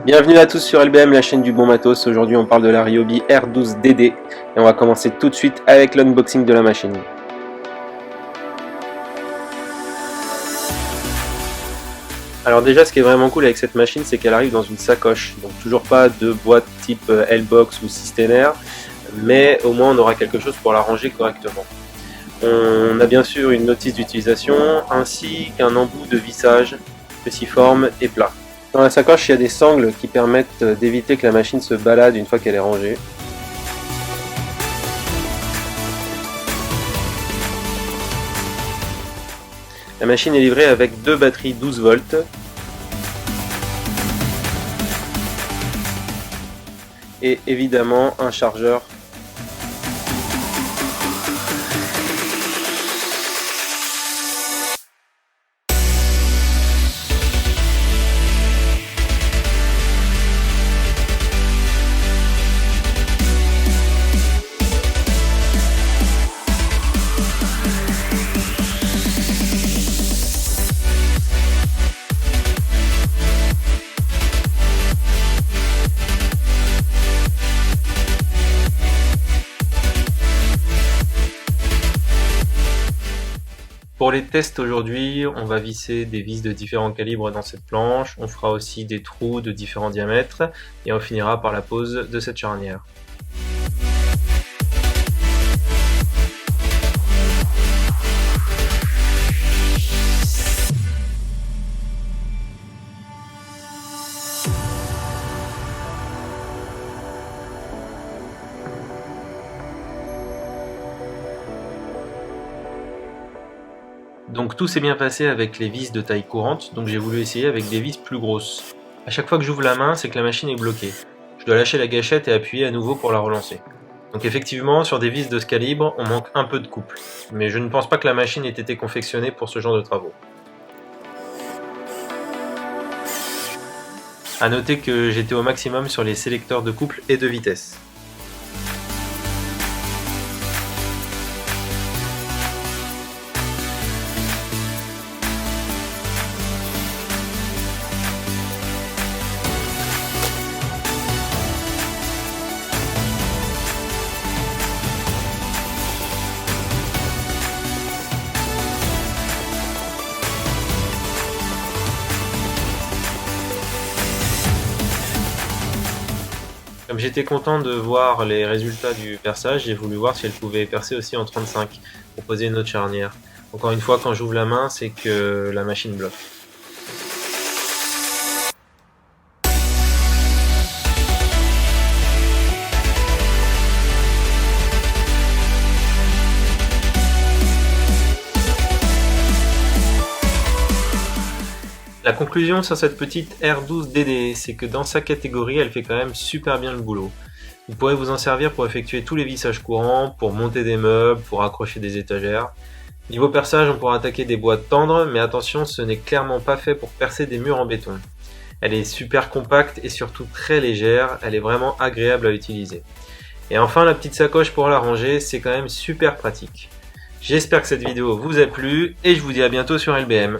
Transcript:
Bienvenue à tous sur LBM, la chaîne du bon matos. Aujourd'hui on parle de la Ryobi R12DD et on va commencer tout de suite avec l'unboxing de la machine. Alors déjà, ce qui est vraiment cool avec cette machine, c'est qu'elle arrive dans une sacoche, donc toujours pas de boîte type L-Box ou Systener, mais au moins on aura quelque chose pour la ranger correctement. On a bien sûr une notice d'utilisation ainsi qu'un embout de vissage cruciforme et plat. Dans la sacoche, il y a des sangles qui permettent d'éviter que la machine se balade une fois qu'elle est rangée. La machine est livrée avec deux batteries 12 volts et évidemment un chargeur. Pour les tests aujourd'hui, on va visser des vis de différents calibres dans cette planche, on fera aussi des trous de différents diamètres et on finira par la pose de cette charnière. Donc tout s'est bien passé avec les vis de taille courante, donc j'ai voulu essayer avec des vis plus grosses. A chaque fois que j'ouvre la main, c'est que la machine est bloquée. Je dois lâcher la gâchette et appuyer à nouveau pour la relancer. Donc effectivement, sur des vis de ce calibre, on manque un peu de couple. Mais je ne pense pas que la machine ait été confectionnée pour ce genre de travaux. A noter que j'étais au maximum sur les sélecteurs de couple et de vitesse. Comme j'étais content de voir les résultats du perçage, j'ai voulu voir si elle pouvait percer aussi en 35 pour poser une autre charnière. Encore une fois, quand j'ouvre la main, c'est que la machine bloque. La conclusion sur cette petite R12DD, c'est que dans sa catégorie, elle fait quand même super bien le boulot. Vous pourrez vous en servir pour effectuer tous les vissages courants, pour monter des meubles, pour accrocher des étagères. Niveau perçage, on pourra attaquer des boîtes tendres, mais attention, ce n'est clairement pas fait pour percer des murs en béton. Elle est super compacte et surtout très légère, elle est vraiment agréable à utiliser. Et enfin, la petite sacoche pour la ranger, c'est quand même super pratique. J'espère que cette vidéo vous a plu et je vous dis à bientôt sur LBM.